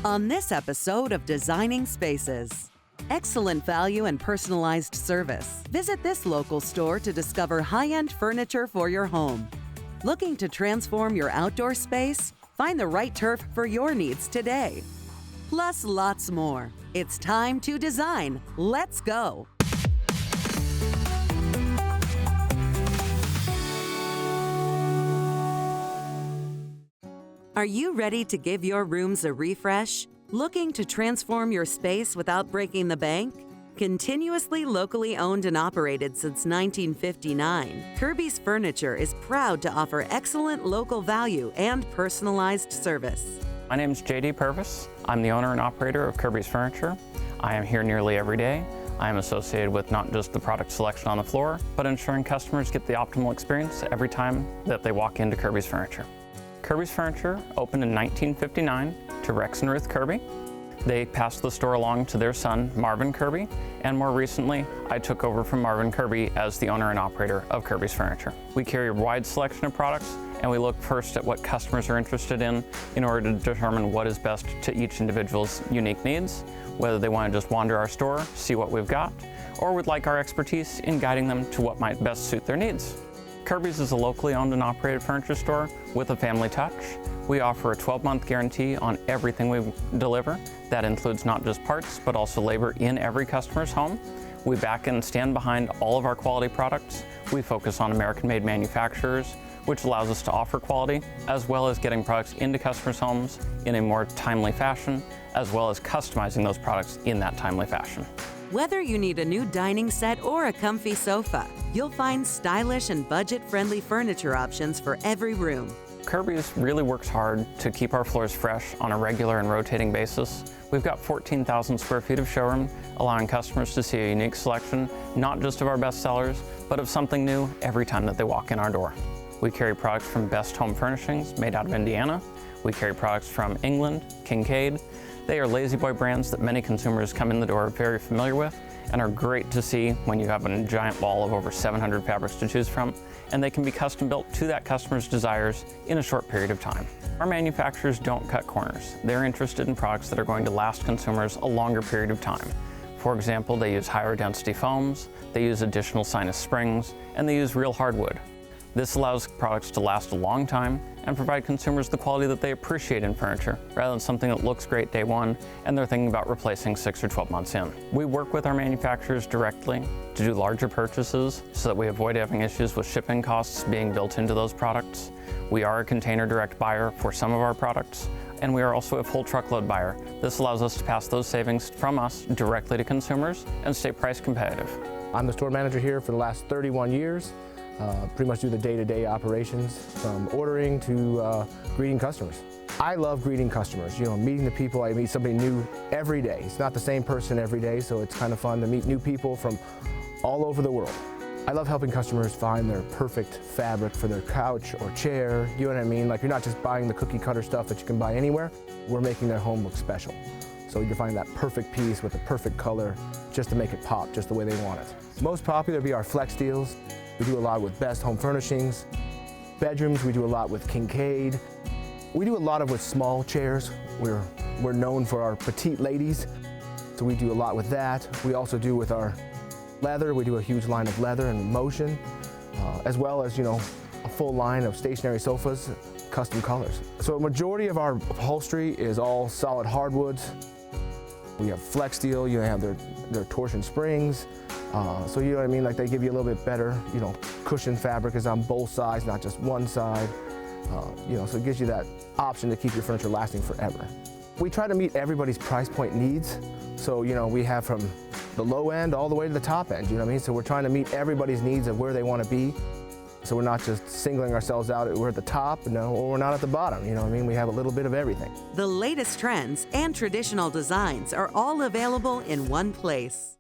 On this episode of Designing Spaces, excellent value and personalized service. Visit this local store to discover high-end furniture for your home. Looking to transform your outdoor space? Find the right turf for your needs today. Plus lots more. It's time to design. Let's go. Are you ready to give your rooms a refresh? Looking to transform your space without breaking the bank? Continuously locally owned and operated since 1959, Kerby's Furniture is proud to offer excellent local value and personalized service. My name is J.D. Purvis. I'm the owner and operator of Kerby's Furniture. I am here nearly every day. I am associated with not just the product selection on the floor, but ensuring customers get the optimal experience every time that they walk into Kerby's Furniture. Kerby's Furniture opened in 1959 to Rex and Ruth Kerby. They passed the store along to their son, Marvin Kerby, and more recently, I took over from Marvin Kerby as the owner and operator of Kerby's Furniture. We carry a wide selection of products, and we look first at what customers are interested in order to determine what is best to each individual's unique needs, whether they want to just wander our store, see what we've got, or would like our expertise in guiding them to what might best suit their needs. Kerby's is a locally owned and operated furniture store with a family touch. We offer a 12-month guarantee on everything we deliver. That includes not just parts, but also labor in every customer's home. We back and stand behind all of our quality products. We focus on American-made manufacturers, which allows us to offer quality, as well as getting products into customers' homes in a more timely fashion, as well as customizing those products in that timely fashion. Whether you need a new dining set or a comfy sofa, you'll find stylish and budget-friendly furniture options for every room. Kerby's really works hard to keep our floors fresh on a regular and rotating basis. We've got 14,000 square feet of showroom, allowing customers to see a unique selection, not just of our best sellers, but of something new every time that they walk in our door. We carry products from Best Home Furnishings, made out of Indiana. We carry products from England, Kincaid. They are lazy boy brands that many consumers come in the door very familiar with and are great to see when you have a giant wall of over 700 fabrics to choose from, and they can be custom built to that customer's desires in a short period of time. Our manufacturers don't cut corners. They're interested in products that are going to last consumers a longer period of time. For example, they use higher density foams, they use additional sinus springs, and they use real hardwood. This allows products to last a long time and provide consumers the quality that they appreciate in furniture, rather than something that looks great day one and they're thinking about replacing 6 or 12 months in. We work with our manufacturers directly to do larger purchases so that we avoid having issues with shipping costs being built into those products. We are a container direct buyer for some of our products, and we are also a full truckload buyer. This allows us to pass those savings from us directly to consumers and stay price competitive. I'm the store manager here for the last 31 years. Pretty much do the day-to-day operations from ordering to greeting customers. I love greeting customers, meeting the people. I meet somebody new every day. It's not the same person every day, so it's kind of fun to meet new people from all over the world. I love helping customers find their perfect fabric for their couch or chair, you know what I mean? Like, you're not just buying the cookie cutter stuff that you can buy anywhere. We're making their home look special. So you're finding that perfect piece with the perfect color just to make it pop just the way they want it. Most popular would be our flex deals. We do a lot with Best Home Furnishings. Bedrooms, we do a lot with Kincaid. We do a lot with small chairs. We're known for our petite ladies, so we do a lot with that. We also do with our leather. We do a huge line of leather and motion, as well as, a full line of stationary sofas, custom colors. So a majority of our upholstery is all solid hardwoods. We have flex steel, they have their torsion springs. So you know what I mean, like they give you a little bit better, cushion fabric is on both sides, not just one side. So it gives you that option to keep your furniture lasting forever. We try to meet everybody's price point needs. So, we have from the low end all the way to the top end, you know what I mean? So we're trying to meet everybody's needs of where they want to be. So we're not just singling ourselves out, we're at the top, or we're not at the bottom, you know what I mean? We have a little bit of everything. The latest trends and traditional designs are all available in one place.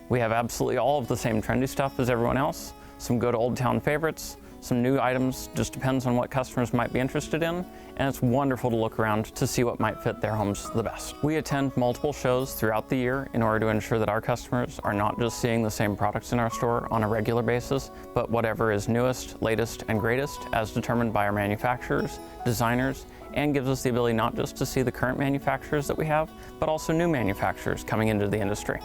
We have absolutely all of the same trendy stuff as everyone else, some good old town favorites, some new items, just depends on what customers might be interested in, and it's wonderful to look around to see what might fit their homes the best. We attend multiple shows throughout the year in order to ensure that our customers are not just seeing the same products in our store on a regular basis, but whatever is newest, latest, and greatest as determined by our manufacturers, designers, and gives us the ability not just to see the current manufacturers that we have, but also new manufacturers coming into the industry.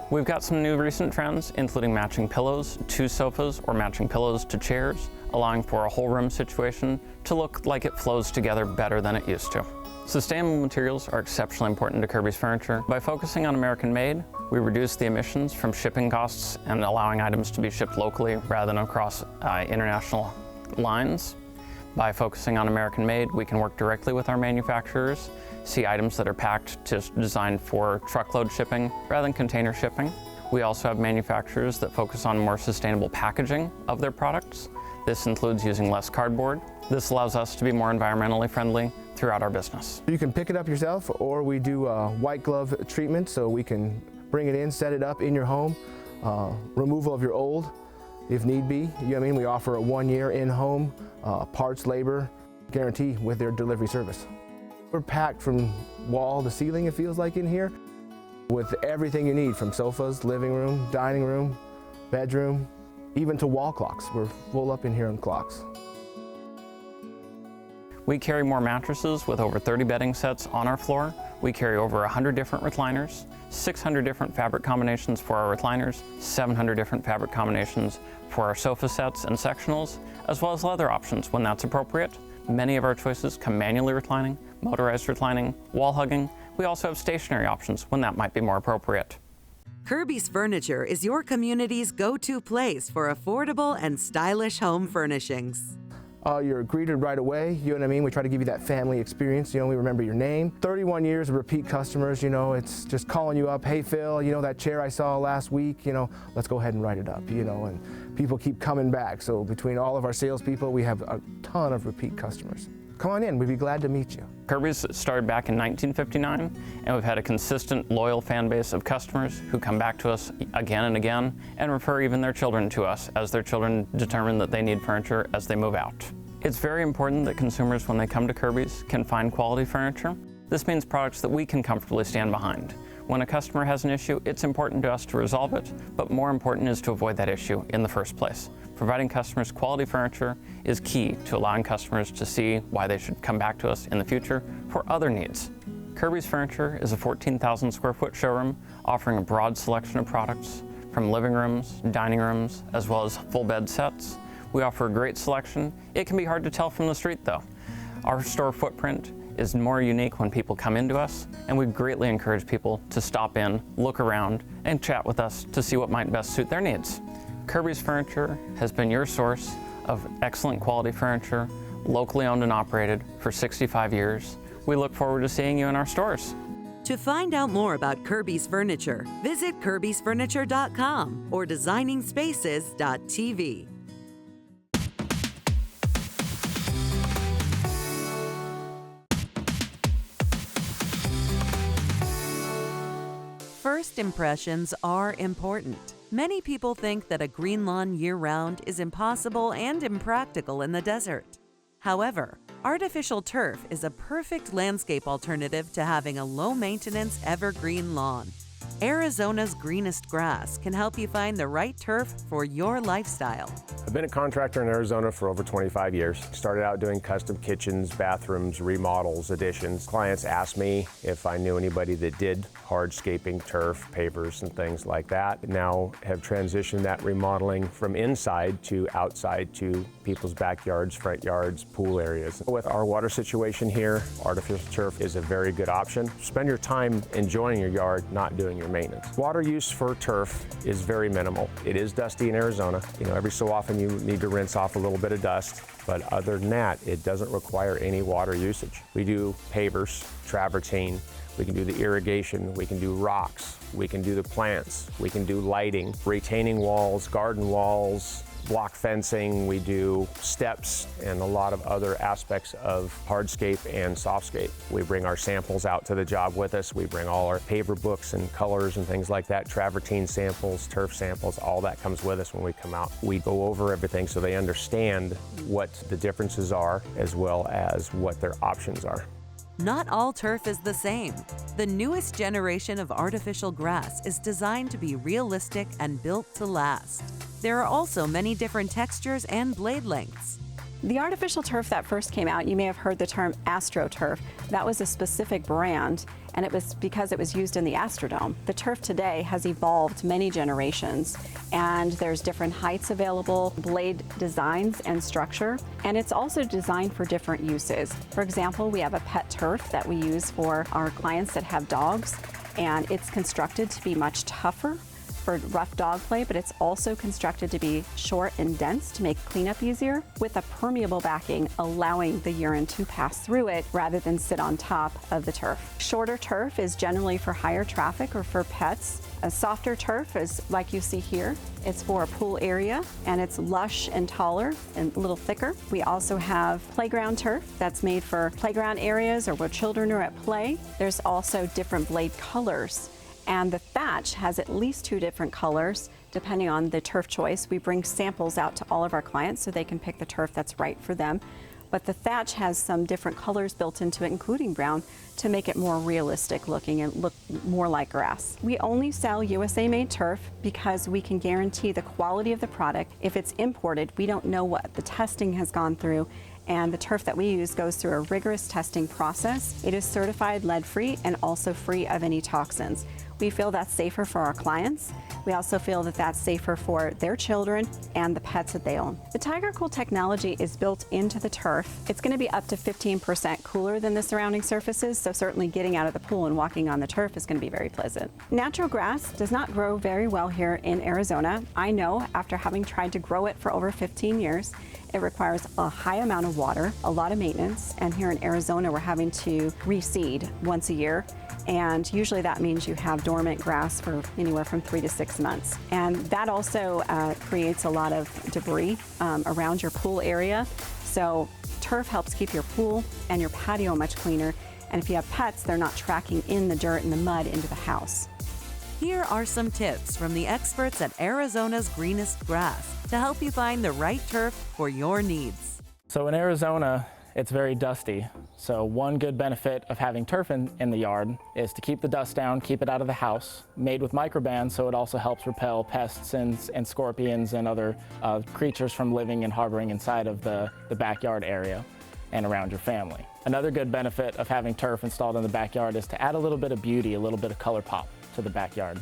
We've got some new recent trends, including matching pillows to sofas or matching pillows to chairs, allowing for a whole room situation to look like it flows together better than it used to. Sustainable materials are exceptionally important to Kerby's furniture. By focusing on American made, we reduce the emissions from shipping costs and allowing items to be shipped locally rather than across international lines. By focusing on American made, we can work directly with our manufacturers, see items that are packed designed for truckload shipping rather than container shipping. We also have manufacturers that focus on more sustainable packaging of their products. This includes using less cardboard. This allows us to be more environmentally friendly throughout our business. You can pick it up yourself, or we do a white glove treatment, so we can bring it in, set it up in your home, removal of your old if need be. You know what I mean? We offer a 1-year in-home parts, labor guarantee with their delivery service. We're packed from wall to ceiling, it feels like, in here, with everything you need, from sofas, living room, dining room, bedroom, even to wall clocks. We're full up in here on clocks. We carry more mattresses with over 30 bedding sets on our floor. We carry over 100 different recliners, 600 different fabric combinations for our recliners, 700 different fabric combinations for our sofa sets and sectionals, as well as leather options when that's appropriate. Many of our choices come manually reclining, motorized reclining, wall hugging. We also have stationary options when that might be more appropriate. Kerby's Furniture is your community's go-to place for affordable and stylish home furnishings. You're greeted right away, you know what I mean? We try to give you that family experience, you know, we remember your name. 31 years of repeat customers, you know, it's just calling you up, hey Phil, you know that chair I saw last week, you know, let's go ahead and write it up, you know, and people keep coming back. So between all of our salespeople, we have a ton of repeat customers. Come on in, we'd be glad to meet you. Kerby's started back in 1959, and we've had a consistent, loyal fan base of customers who come back to us again and again and refer even their children to us as their children determine that they need furniture as they move out. It's very important that consumers, when they come to Kerby's, can find quality furniture. This means products that we can comfortably stand behind. When a customer has an issue, it's important to us to resolve it, but more important is to avoid that issue in the first place. Providing customers quality furniture is key to allowing customers to see why they should come back to us in the future for other needs. Kerby's Furniture is a 14,000 square foot showroom offering a broad selection of products from living rooms, dining rooms, as well as full bed sets. We offer a great selection. It can be hard to tell from the street though. Our store footprint is more unique when people come into us, and we greatly encourage people to stop in, look around, and chat with us to see what might best suit their needs. Kerby's Furniture has been your source of excellent quality furniture, locally owned and operated for 65 years. We look forward to seeing you in our stores. To find out more about Kerby's Furniture, visit kerbysfurniture.com or designingspaces.tv. First impressions are important. Many people think that a green lawn year-round is impossible and impractical in the desert. However, artificial turf is a perfect landscape alternative to having a low-maintenance evergreen lawn. Arizona's Greenest Grass can help you find the right turf for your lifestyle. I've been a contractor in Arizona for over 25 years. Started out doing custom kitchens, bathrooms, remodels, additions. Clients asked me if I knew anybody that did hardscaping, turf, pavers, and things like that. Now have transitioned that remodeling from inside to outside to people's backyards, front yards, pool areas. With our water situation here, artificial turf is a very good option. Spend your time enjoying your yard, not doing your maintenance. Water use for turf is very minimal. It is dusty in Arizona. You know, every so often you need to rinse off a little bit of dust, but other than that, it doesn't require any water usage. We do pavers, travertine, we can do the irrigation, we can do rocks, we can do the plants, we can do lighting, retaining walls, garden walls, block fencing, we do steps and a lot of other aspects of hardscape and softscape. We bring our samples out to the job with us. We bring all our paver books and colors and things like that, travertine samples, turf samples, all that comes with us when we come out. We go over everything so they understand what the differences are as well as what their options are. Not all turf is the same. The newest generation of artificial grass is designed to be realistic and built to last. There are also many different textures and blade lengths. The artificial turf that first came out, you may have heard the term AstroTurf. That was a specific brand, and it was because it was used in the Astrodome. The turf today has evolved many generations, and there's different heights available, blade designs and structure, and it's also designed for different uses. For example, we have a pet turf that we use for our clients that have dogs, and it's constructed to be much tougher for rough dog play, but it's also constructed to be short and dense to make cleanup easier, with a permeable backing allowing the urine to pass through it rather than sit on top of the turf. Shorter turf is generally for higher traffic or for pets. A softer turf is like you see here. It's for a pool area, and it's lush and taller and a little thicker. We also have playground turf that's made for playground areas or where children are at play. There's also different blade colors. And the thatch has at least 2 different colors, depending on the turf choice. We bring samples out to all of our clients so they can pick the turf that's right for them. But the thatch has some different colors built into it, including brown, to make it more realistic looking and look more like grass. We only sell USA-made turf because we can guarantee the quality of the product. If it's imported, we don't know what the testing has gone through, and the turf that we use goes through a rigorous testing process. It is certified lead-free and also free of any toxins. We feel that's safer for our clients. We also feel that that's safer for their children and the pets that they own. The Tiger Cool technology is built into the turf. It's going to be up to 15% cooler than the surrounding surfaces, so certainly getting out of the pool and walking on the turf is going to be very pleasant. Natural grass does not grow very well here in Arizona. I know after having tried to grow it for over 15 years, it requires a high amount of water, a lot of maintenance, and here in Arizona we're having to reseed once a year. And usually that means you have dormant grass for anywhere from 3 to 6 months. And that also creates a lot of debris around your pool area. So turf helps keep your pool and your patio much cleaner. And if you have pets, they're not tracking in the dirt and the mud into the house. Here are some tips from the experts at Arizona's Greenest Grass to help you find the right turf for your needs. So in Arizona, it's very dusty. So one good benefit of having turf in the yard is to keep the dust down, keep it out of the house, made with microbands, so it also helps repel pests and scorpions and other creatures from living and harboring inside of the backyard area and around your family. Another good benefit of having turf installed in the backyard is to add a little bit of beauty, a little bit of color pop to the backyard,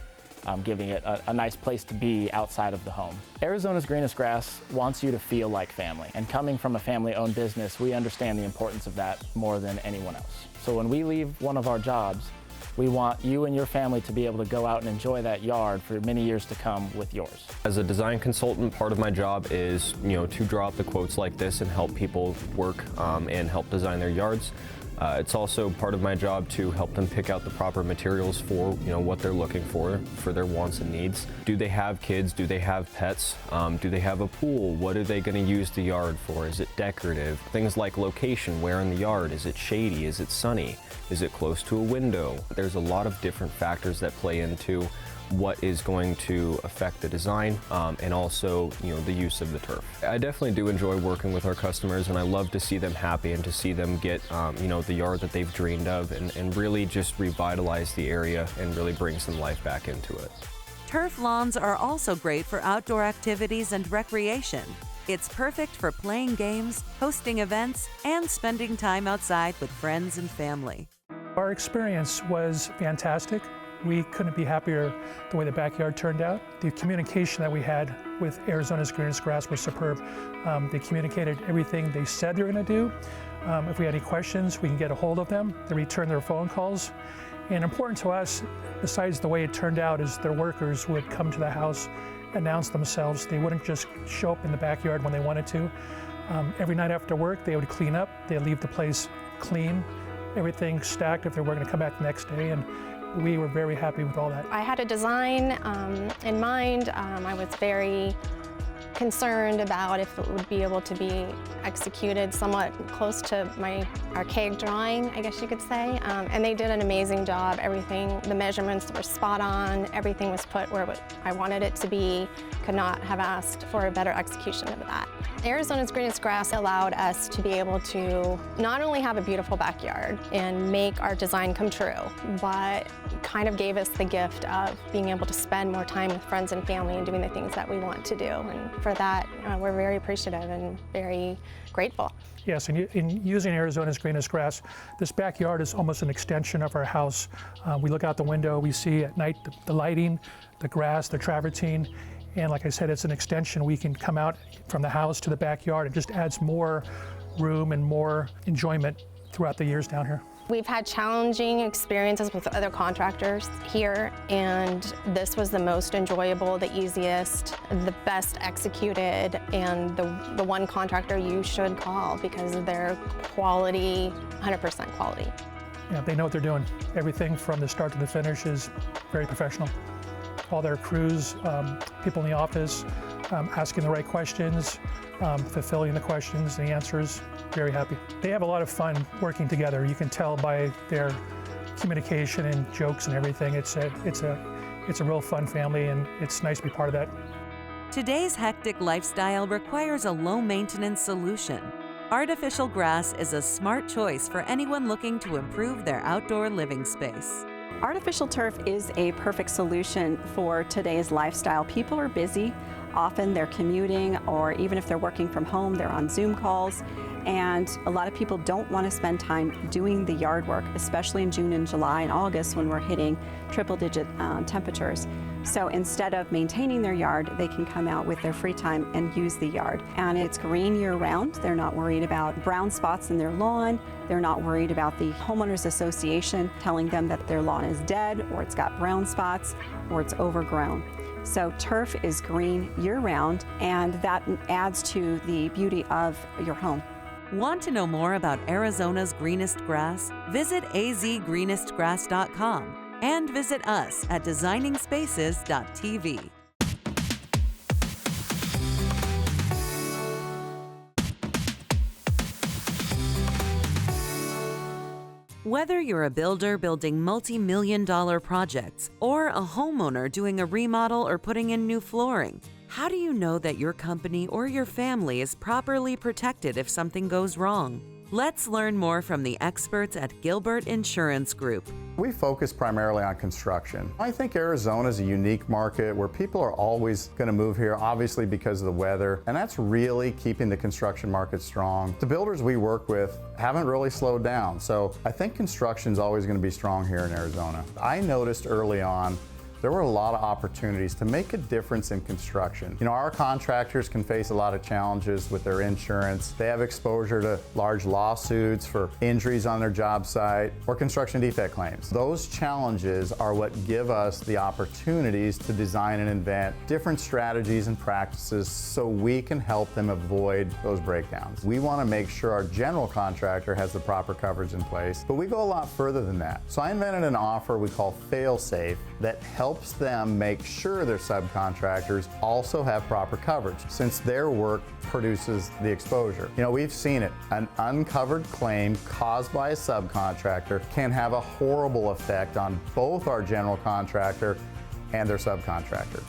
giving it a nice place to be outside of the home. Arizona's Greenest Grass wants you to feel like family, and coming from a family-owned business, we understand the importance of that more than anyone else. So when we leave one of our jobs, we want you and your family to be able to go out and enjoy that yard for many years to come with yours. As a design consultant, part of my job is, to draw up the quotes like this and help people work and help design their yards. It's also part of my job to help them pick out the proper materials for what they're looking for their wants and needs. Do they have kids? Do they have pets? Do they have a pool? What are they going to use the yard for? Is it decorative? Things like location, where in the yard? Is it shady? Is it sunny? Is it close to a window? There's a lot of different factors that play into what is going to affect the design and also the use of the turf. I definitely do enjoy working with our customers, and I love to see them happy and to see them get the yard that they've dreamed of and really just revitalize the area and really bring some life back into it. Turf lawns are also great for outdoor activities and recreation. It's perfect for playing games, hosting events, and spending time outside with friends and family. Our experience was fantastic. We couldn't be happier the way the backyard turned out. The communication that we had with Arizona's Greenest Grass was superb. They communicated everything they said they were going to do. If we had any questions, we can get a hold of them. They return their phone calls. And important to us, besides the way it turned out, is their workers would come to the house, announce themselves. They wouldn't just show up in the backyard when they wanted to. Every night after work, they would clean up. They'd leave the place clean, everything stacked if they were going to come back the next day. And we were very happy with all that. I had a design in mind. I was very concerned about if it would be able to be executed somewhat close to my archaic drawing, I guess you could say. And they did an amazing job. Everything, the measurements were spot on. Everything was put where I wanted it to be. Could not have asked for a better execution of that. Arizona's Greenest Grass allowed us to be able to not only have a beautiful backyard and make our design come true, but kind of gave us the gift of being able to spend more time with friends and family and doing the things that we want to do. And for that, we're very appreciative and very grateful. Yes, and in using Arizona's Greenest Grass, this backyard is almost an extension of our house. We look out the window, we see at night the lighting, the grass, the travertine, and like I said, it's an extension. We can come out from the house to the backyard. It just adds more room and more enjoyment throughout the years down here. We've had challenging experiences with other contractors here, and this was the most enjoyable, the easiest, the best executed, and the one contractor you should call because of their quality, 100% quality. Yeah, they know what they're doing. Everything from the start to the finish is very professional. All their crews, people in the office, asking the right questions, fulfilling the questions, and the answers, very happy. They have a lot of fun working together. You can tell by their communication and jokes and everything. It's a real fun family, and it's nice to be part of that. Today's hectic lifestyle requires a low-maintenance solution. Artificial grass is a smart choice for anyone looking to improve their outdoor living space. Artificial turf is a perfect solution for today's lifestyle. People are busy. Often they're commuting, or even if they're working from home, they're on Zoom calls. And a lot of people don't want to spend time doing the yard work, especially in June and July and August when we're hitting triple-digit temperatures. So instead of maintaining their yard, they can come out with their free time and use the yard. And it's green year-round. They're not worried about brown spots in their lawn. They're not worried about the homeowners association telling them that their lawn is dead, or it's got brown spots, or it's overgrown. So turf is green year-round, and that adds to the beauty of your home. Want to know more about Arizona's Greenest Grass? Visit azgreenestgrass.com and visit us at designingspaces.tv. Whether you're a builder building multi-million-dollar projects or a homeowner doing a remodel or putting in new flooring, how do you know that your company or your family is properly protected if something goes wrong? Let's learn more from the experts at Gilbert Insurance Group. We focus primarily on construction. I think Arizona is a unique market where people are always going to move here, obviously because of the weather, and that's really keeping the construction market strong. The builders we work with haven't really slowed down, so I think construction is always going to be strong here in Arizona. I noticed early on there were a lot of opportunities to make a difference in construction. You know, our contractors can face a lot of challenges with their insurance. They have exposure to large lawsuits for injuries on their job site or construction defect claims. Those challenges are what give us the opportunities to design and invent different strategies and practices so we can help them avoid those breakdowns. We want to make sure our general contractor has the proper coverage in place, but we go a lot further than that. So I invented an offer we call Fail-Safe that helps them make sure their subcontractors also have proper coverage, since their work produces the exposure. You know, we've seen it. An uncovered claim caused by a subcontractor can have a horrible effect on both our general contractor and their subcontractor.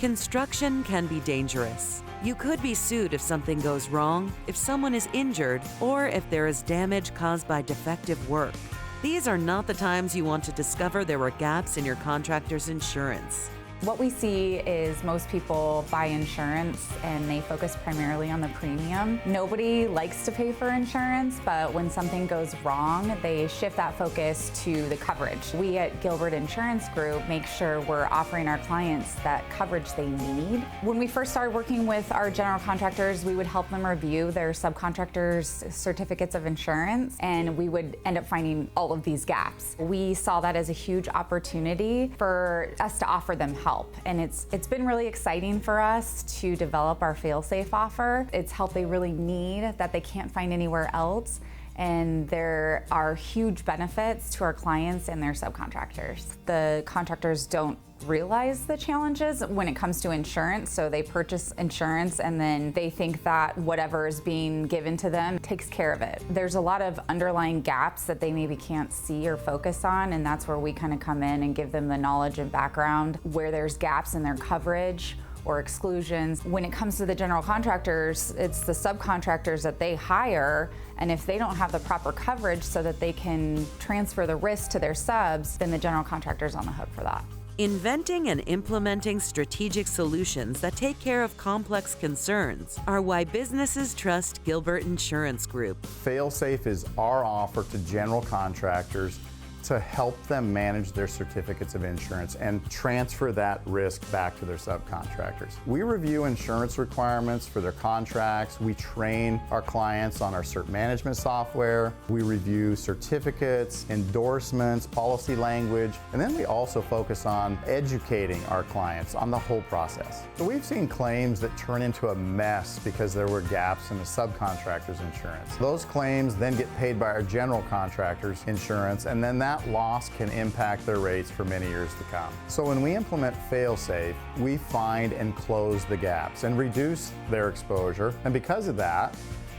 Construction can be dangerous. You could be sued if something goes wrong, if someone is injured, or if there is damage caused by defective work. These are not the times you want to discover there were gaps in your contractor's insurance. What we see is most people buy insurance and they focus primarily on the premium. Nobody likes to pay for insurance, but when something goes wrong, they shift that focus to the coverage. We at Gilbert Insurance Group make sure we're offering our clients that coverage they need. When we first started working with our general contractors, we would help them review their subcontractors' certificates of insurance, and we would end up finding all of these gaps. We saw that as a huge opportunity for us to offer them help. And it's been really exciting for us to develop our fail-safe offer. It's help they really need that they can't find anywhere else. And there are huge benefits to our clients and their subcontractors. The contractors don't realize the challenges when it comes to insurance, so they purchase insurance and then they think that whatever is being given to them takes care of it. There's a lot of underlying gaps that they maybe can't see or focus on, and that's where we kind of come in and give them the knowledge and background where there's gaps in their coverage or exclusions. When it comes to the general contractors, it's the subcontractors that they hire, and if they don't have the proper coverage so that they can transfer the risk to their subs, then the general contractor's on the hook for that. Inventing and implementing strategic solutions that take care of complex concerns are why businesses trust Gilbert Insurance Group. Failsafe is our offer to general contractors to help them manage their certificates of insurance and transfer that risk back to their subcontractors. We review insurance requirements for their contracts. We train our clients on our cert management software. We review certificates, endorsements, policy language, and then we also focus on educating our clients on the whole process. So we've seen claims that turn into a mess because there were gaps in the subcontractor's insurance. Those claims then get paid by our general contractor's insurance, and then that loss can impact their rates for many years to come. So when we implement Failsafe, we find and close the gaps and reduce their exposure, and because of that,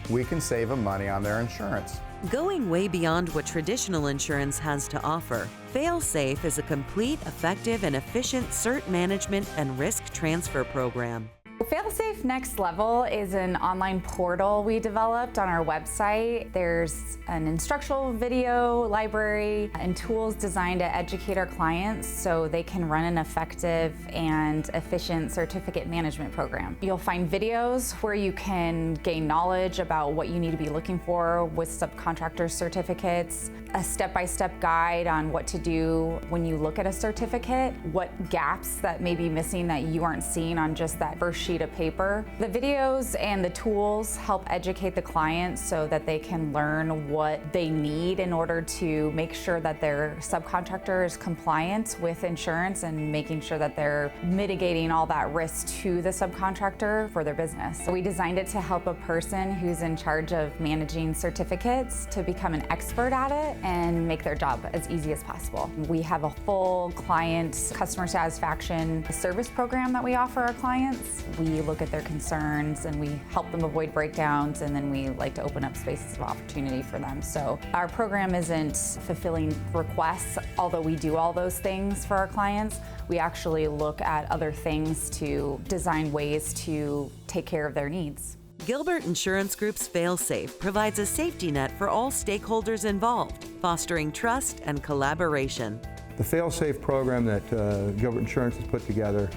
we can save them money on their insurance. Going way beyond what traditional insurance has to offer, Failsafe is a complete, effective, and efficient cert management and risk transfer program. Failsafe Next Level is an online portal we developed on our website. There's an instructional video library and tools designed to educate our clients so they can run an effective and efficient certificate management program. You'll find videos where you can gain knowledge about what you need to be looking for with subcontractor certificates, a step-by-step guide on what to do when you look at a certificate, what gaps that may be missing that you aren't seeing on just that first sheet of paper. The videos and the tools help educate the clients so that they can learn what they need in order to make sure that their subcontractor is compliant with insurance and making sure that they're mitigating all that risk to the subcontractor for their business. So we designed it to help a person who's in charge of managing certificates to become an expert at it and make their job as easy as possible. We have a full client customer satisfaction service program that we offer our clients. We look at their concerns and we help them avoid breakdowns, and then we like to open up spaces of opportunity for them. So our program isn't fulfilling requests, although we do all those things for our clients. We actually look at other things to design ways to take care of their needs. Gilbert Insurance Group's Failsafe provides a safety net for all stakeholders involved, fostering trust and collaboration. The Failsafe program that Gilbert Insurance has put together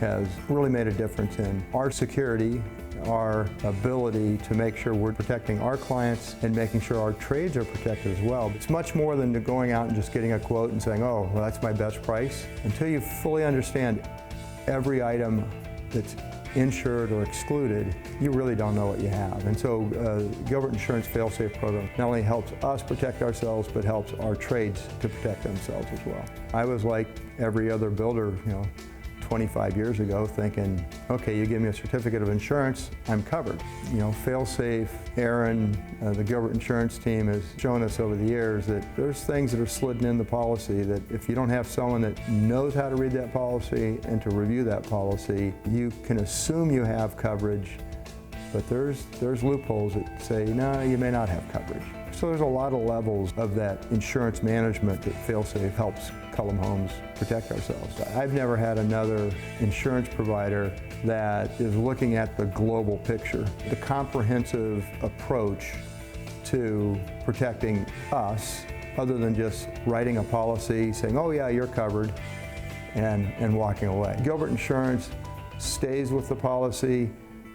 has really made a difference in our security, our ability to make sure we're protecting our clients and making sure our trades are protected as well. It's much more than going out and just getting a quote and saying, oh, well, that's my best price. Until you fully understand every item that's insured or excluded, you really don't know what you have. And so Gilbert Insurance Failsafe program not only helps us protect ourselves, but helps our trades to protect themselves as well. I was like every other builder, 25 years ago, thinking, okay, you give me a certificate of insurance, I'm covered. Failsafe, Aaron, the Gilbert Insurance team has shown us over the years that there's things that are slidden in the policy that if you don't have someone that knows how to read that policy and to review that policy, you can assume you have coverage, but there's loopholes that say, no, you may not have coverage. So there's a lot of levels of that insurance management that Failsafe helps Cullum Homes protect ourselves. I've never had another insurance provider that is looking at the global picture, the comprehensive approach to protecting us, other than just writing a policy saying, oh yeah, you're covered, and walking away. Gilbert Insurance stays with the policy.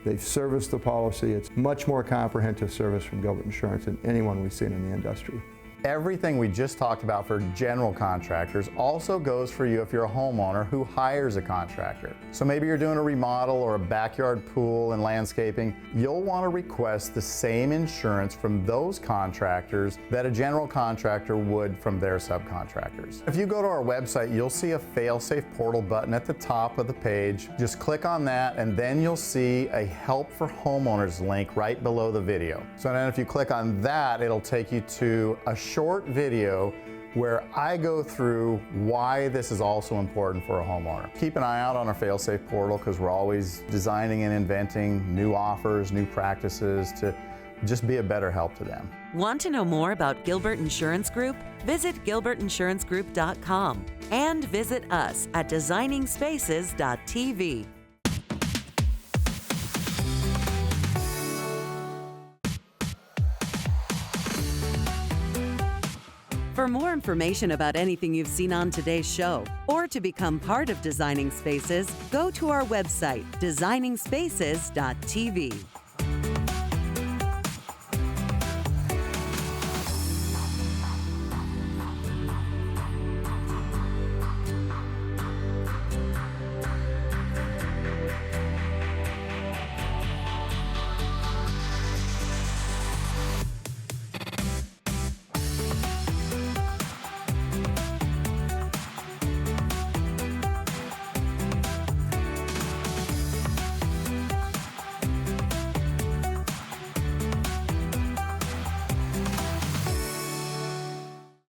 They've serviced the policy. It's much more comprehensive service from Gilbert Insurance than anyone we've seen in the industry. Everything we just talked about for general contractors also goes for you if you're a homeowner who hires a contractor. So maybe you're doing a remodel or a backyard pool and landscaping. You'll want to request the same insurance from those contractors that a general contractor would from their subcontractors. If you go to our website, you'll see a Failsafe portal button at the top of the page. Just click on that and then you'll see a Help for Homeowners link right below the video. So then if you click on that, it'll take you to a short video where I go through why this is also important for a homeowner. Keep an eye out on our Failsafe portal because we're always designing and inventing new offers, new practices to just be a better help to them. Want to know more about Gilbert Insurance Group? Visit gilbertinsurancegroup.com and visit us at designingspaces.tv. For more information about anything you've seen on today's show, or to become part of Designing Spaces, go to our website, designingspaces.tv.